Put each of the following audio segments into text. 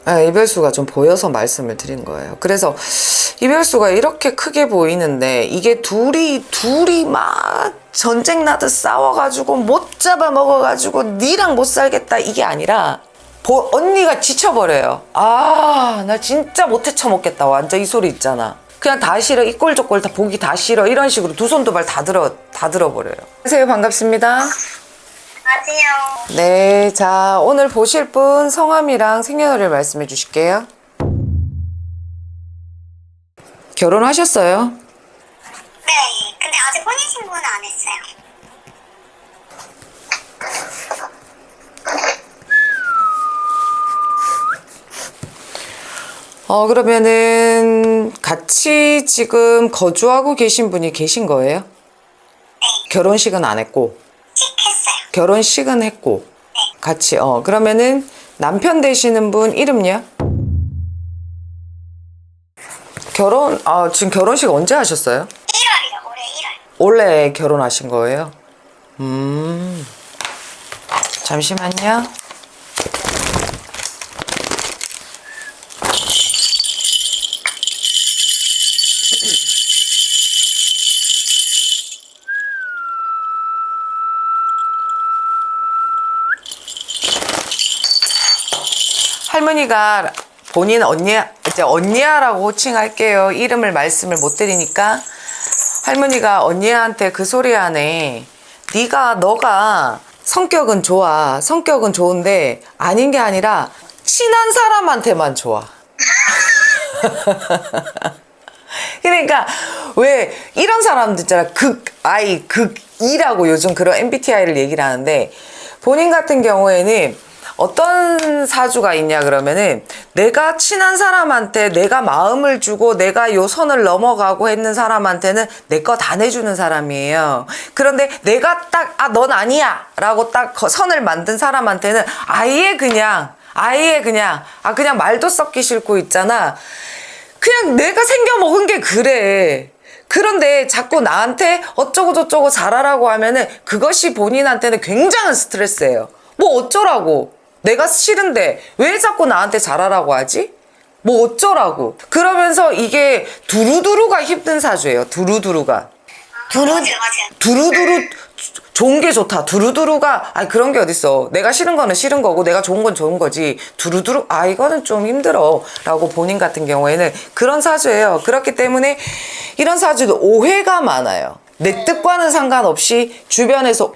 네, 이별수가 좀 보여서 말씀을 드린 거예요. 그래서 이별수가 이렇게 크게 보이는데 이게 둘이 막 전쟁 나듯 싸워가지고 못 잡아먹어가지고 니랑 못 살겠다 이게 아니라 언니가 지쳐버려요. 아, 나 진짜 못 헤쳐먹겠다. 완전 이 소리 있잖아. 그냥 다 싫어. 이 꼴 저 꼴 다 보기 다 싫어. 이런 식으로 두 손 두 발 다 들어버려요. 안녕하세요. 반갑습니다. 안녕하세요. 네, 자, 오늘 보실 분 성함이랑 생년월일 말씀해 주실게요. 결혼하셨어요? 네, 근데 아직 혼인신고는 안 했어요. 그러면은 같이 지금 거주하고 계신 분이 계신 거예요? 네, 결혼식은 안 했고, 했어요. 결혼식은 했고, 같이, 그러면은 남편 되시는 분 이름요? 지금 결혼식 언제 하셨어요? 1월이요, 올해 1월. 올해 결혼하신 거예요? 잠시만요. 할머니가 본인 이제 언니야라고 호칭할게요. 이름을 말씀을 못 드리니까 할머니가 언니한테 그 소리 하네. 너가 성격은 좋아. 성격은 좋은데 아닌 게 아니라 친한 사람한테만 좋아. 그러니까 왜 이런 사람들 있잖아. 극I, 극이라고 요즘 그런 MBTI를 얘기를 하는데 본인 같은 경우에는 어떤 사주가 있냐 그러면은 내가 친한 사람한테 내가 마음을 주고 내가 요 선을 넘어가고 했는 사람한테는 내 거 다 내주는 사람이에요. 그런데 내가 딱 넌 아니야 라고 딱 선을 만든 사람한테는 아예 그냥 그냥 말도 섞기 싫고 있잖아. 그냥 내가 생겨 먹은 게 그래. 그런데 자꾸 나한테 어쩌고 저쩌고 잘하라고 하면은 그것이 본인한테는 굉장한 스트레스예요. 뭐 어쩌라고. 내가 싫은데 왜 자꾸 나한테 잘하라고 하지? 뭐 어쩌라고. 그러면서 이게 두루두루가 힘든 사주예요. 두루두루가. 맞아요. 두루두루 좋은 게 좋다. 두루두루가 그런 게 어딨어. 내가 싫은 거는 싫은 거고 내가 좋은 건 좋은 거지. 두루두루 이거는 좀 힘들어 라고 본인 같은 경우에는 그런 사주예요. 그렇기 때문에 이런 사주도 오해가 많아요. 내 뜻과는 상관없이 주변에서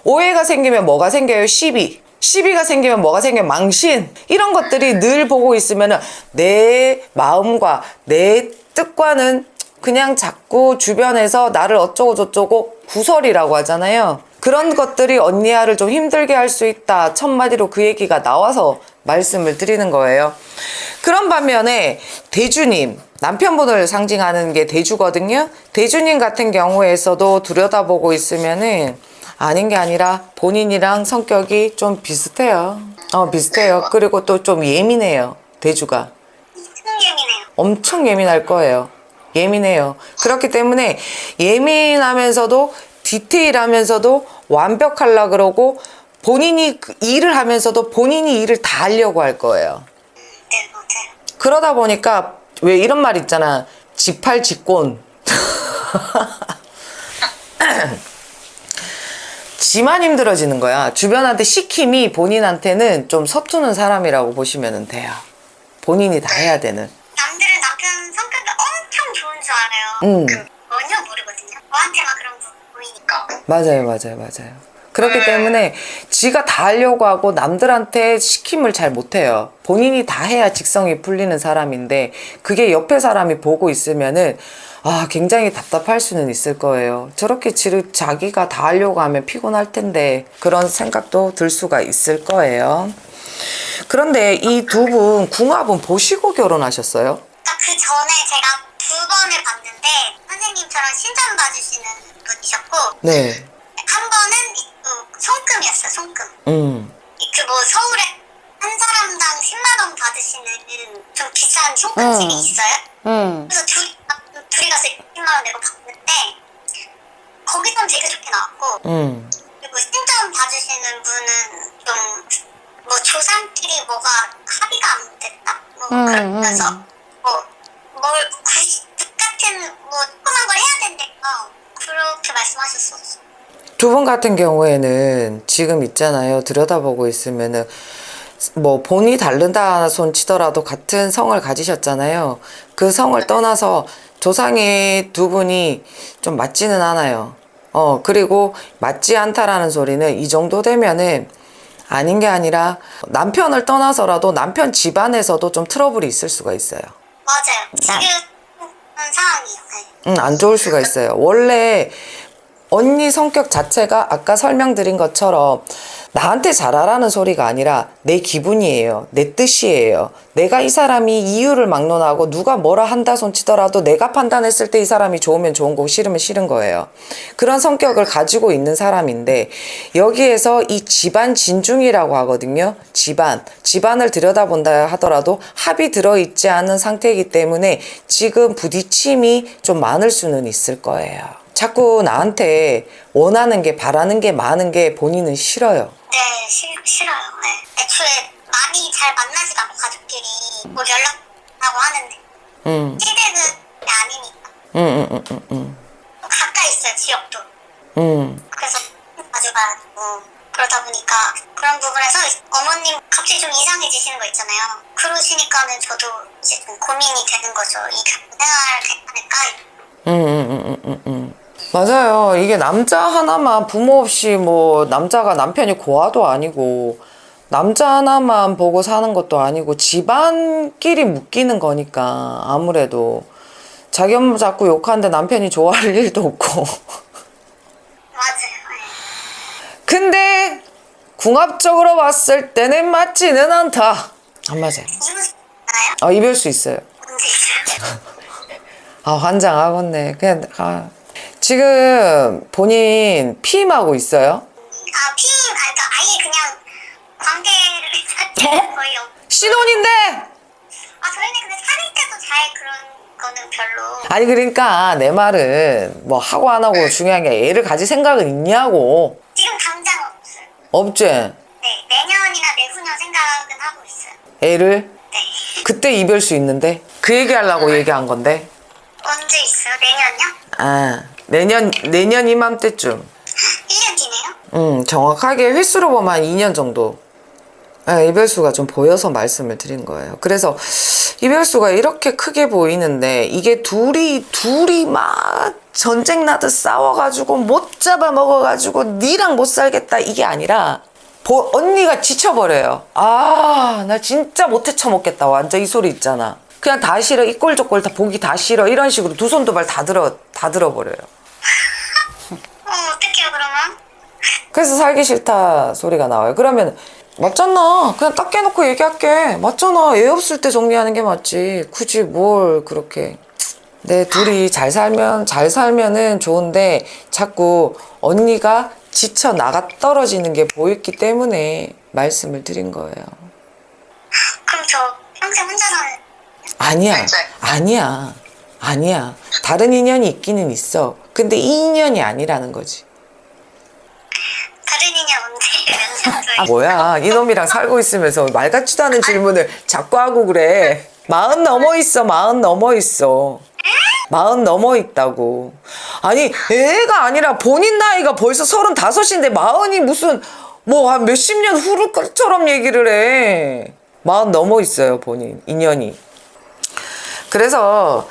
오해가 생기면 뭐가 생겨요? 시비가 생기면 뭐가 생겨? 망신. 이런 것들이 늘 보고 있으면 내 마음과 내 뜻과는 그냥 자꾸 주변에서 나를 어쩌고 저쩌고 구설이라고 하잖아요. 그런 것들이 언니야를 좀 힘들게 할 수 있다. 첫마디로 그 얘기가 나와서 말씀을 드리는 거예요. 그런 반면에 대주님, 남편분을 상징하는 게 대주거든요. 대주님 같은 경우에서도 들여다보고 있으면은 아닌 게 아니라 본인이랑 성격이 좀 비슷해요. 비슷해요. 그리고 또 좀 예민해요. 대주가. 예민해요. 엄청 예민할 거예요. 예민해요. 그렇기 때문에 예민하면서도 디테일하면서도 완벽하려고 그러고 본인이 일을 하면서도 본인이 일을 다 하려고 할 거예요. 네, 맞아요. 그러다 보니까 왜 이런 말 있잖아. 지팔직곤. 지만 힘들어지는 거야. 주변한테 시킴이 본인한테는 좀 서투는 사람이라고 보시면 돼요. 본인이 다 해야 되는. 남들은 남편 성격이 엄청 좋은 줄 알아요. 전혀 모르거든요. 저한테만 그런 거 보이니까. 맞아요. 그렇기 때문에 지가 다 하려고 하고 남들한테 시킴을 잘 못해요. 본인이 다 해야 직성이 풀리는 사람인데 그게 옆에 사람이 보고 있으면은 굉장히 답답할 수는 있을 거예요. 저렇게 자기가 다 하려고 하면 피곤할 텐데 그런 생각도 들 수가 있을 거예요. 그런데 이 두 분 궁합은 보시고 결혼하셨어요? 그 전에 제가 2번을 봤는데 선생님처럼 신전 봐주시는 분이셨고 네. 한 번은 손금이었어요. 손금. 서울에 한 사람당 10만 원 받으시는 좀 비싼 손금집이 있어요. 그래서 둘이 가서 10만 원 내고 봤는데 거기선 되게 좋게 나왔고 그리고 신전 봐주시는 분은 좀 뭐 조상끼리 뭐가 합의가 안 됐다. 뭐 그러면서 뭐뭘 같은 뭐 조그만 걸 해야 된대요. 그렇게 말씀하셨었어. 두 분 같은 경우에는 지금 있잖아요. 들여다보고 있으면은 뭐 본이 다르다 손 치더라도 같은 성을 가지셨잖아요. 그 성을 떠나서 조상의 두 분이 좀 맞지는 않아요. 그리고 맞지 않다라는 소리는 이 정도 되면은 아닌 게 아니라 남편을 떠나서라도 남편 집안에서도 좀 트러블이 있을 수가 있어요. 맞아요. 지금 상황이. 안 좋을 수가 있어요. 원래 언니 성격 자체가 아까 설명드린 것처럼 나한테 잘하라는 소리가 아니라 내 기분이에요. 내 뜻이에요. 내가 이 사람이 이유를 막론하고 누가 뭐라 한다 손치더라도 내가 판단했을 때 이 사람이 좋으면 좋은 거고 싫으면 싫은 거예요. 그런 성격을 가지고 있는 사람인데 여기에서 이 집안 진중이라고 하거든요. 집안을 들여다본다 하더라도 합이 들어있지 않은 상태이기 때문에 지금 부딪힘이 좀 많을 수는 있을 거예요. 자꾸 나한테 원하는 게 바라는 게 많은 게 본인은 싫어요. 네, 싫어요. 네. 애초에 많이 잘 만나지도 않고 가족끼리 뭐 연락하고 하는데 시댁은 아니니까. 가까이 있어요, 지역도. 그래서 자주 가고 그러다 보니까 그런 부분에서 어머님 갑자기 좀 이상해지시는 거 있잖아요. 그러시니까는 저도 이제 좀 고민이 되는 거죠. 이 결혼 생활 괜찮을까? 맞아요. 이게 남자 하나만 부모 없이 뭐 남자가 남편이 고아도 아니고 남자 하나만 보고 사는 것도 아니고 집안끼리 묶이는 거니까 아무래도 자기 엄마 자꾸 욕하는데 남편이 좋아할 일도 없고 맞아요. 근데 궁합적으로 봤을 때는 맞지는 않다. 안 맞아요. 이웃나요? 이별 수 있어요. 언제 있어요? 환장하겠네. 그냥 지금 본인 피임하고 있어요? 그러니까 아예 그냥 관계를 거의 신혼인데! 저희는 근데 사귈 때도 잘 그런 거는 별로. 아니 그러니까 내 말은 뭐 하고 안 하고 중요한 게 애를 가질 생각은 있냐고. 지금 당장 없어요. 없지? 네, 내년이나 내후년 생각은 하고 있어요. 애를? 네. 그때 이별 수 있는데? 그 얘기하려고 얘기한 건데. 언제 있어요? 내년요? 내년 이맘때쯤. 1년 뒤네요? 정확하게 횟수로 보면 한 2년 정도. 이별수가 좀 보여서 말씀을 드린 거예요. 그래서 이별수가 이렇게 크게 보이는데 이게 둘이 막 전쟁 나듯 싸워가지고 못 잡아먹어가지고 니랑 못 살겠다 이게 아니라 언니가 지쳐버려요. 나 진짜 못 헤쳐먹겠다. 완전 이 소리 있잖아. 그냥 다 싫어. 이 꼴 저 꼴 다 보기 다 싫어. 이런 식으로 두 손 두 발 다 들어버려요. 어떡해요 그러면? 그래서 살기 싫다 소리가 나와요. 그러면 맞잖아. 그냥 딱 깨놓고 얘기할게. 맞잖아. 애 없을 때 정리하는 게 맞지. 굳이 뭘 그렇게. 둘이 잘 살면은 좋은데 자꾸 언니가 지쳐 나가 떨어지는 게 보였기 때문에 말씀을 드린 거예요. 그럼 저 평생 혼자 사는. 아니야. 다른 인연이 있기는 있어. 근데 이 인연이 아니라는 거지. 다른 인연 언제? 뭐야 이놈이랑 살고 있으면서 말 같지도 않은 질문을 자꾸 하고 그래. 40 넘어 있어. 40 넘어 있다고. 아니 애가 아니라 본인 나이가 벌써 35인데 40이 무슨 뭐 한 몇십 년 후를 것처럼 얘기를 해. 40 넘어 있어요 본인 인연이. 그래서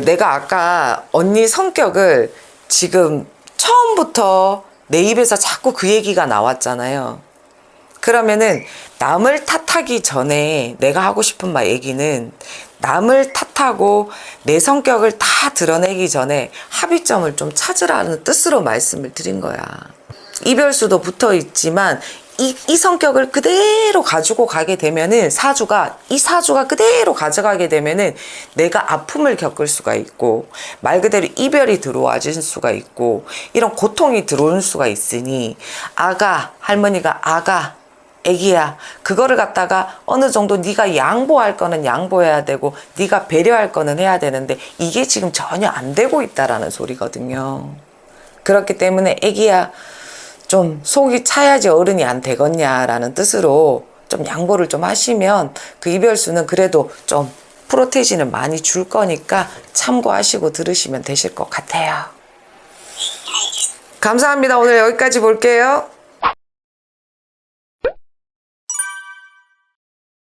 내가 아까 언니 성격을 지금 처음부터 내 입에서 자꾸 그 얘기가 나왔잖아요. 그러면은 남을 탓하기 전에 내가 하고 싶은 말 얘기는 남을 탓하고 내 성격을 다 드러내기 전에 합의점을 좀 찾으라는 뜻으로 말씀을 드린 거야. 이별수도 붙어 있지만 이 성격을 그대로 가지고 가게 되면은 이 사주가 그대로 가져가게 되면은 내가 아픔을 겪을 수가 있고 말 그대로 이별이 들어와질 수가 있고 이런 고통이 들어올 수가 있으니 할머니가 애기야 그거를 갖다가 어느 정도 네가 양보할 거는 양보해야 되고 네가 배려할 거는 해야 되는데 이게 지금 전혀 안 되고 있다라는 소리거든요. 그렇기 때문에 애기야 좀 속이 차야지 어른이 안 되겠냐라는 뜻으로 좀 양보를 좀 하시면 그 이별수는 그래도 좀 프로테이진을 많이 줄 거니까 참고하시고 들으시면 되실 것 같아요. 감사합니다. 오늘 여기까지 볼게요.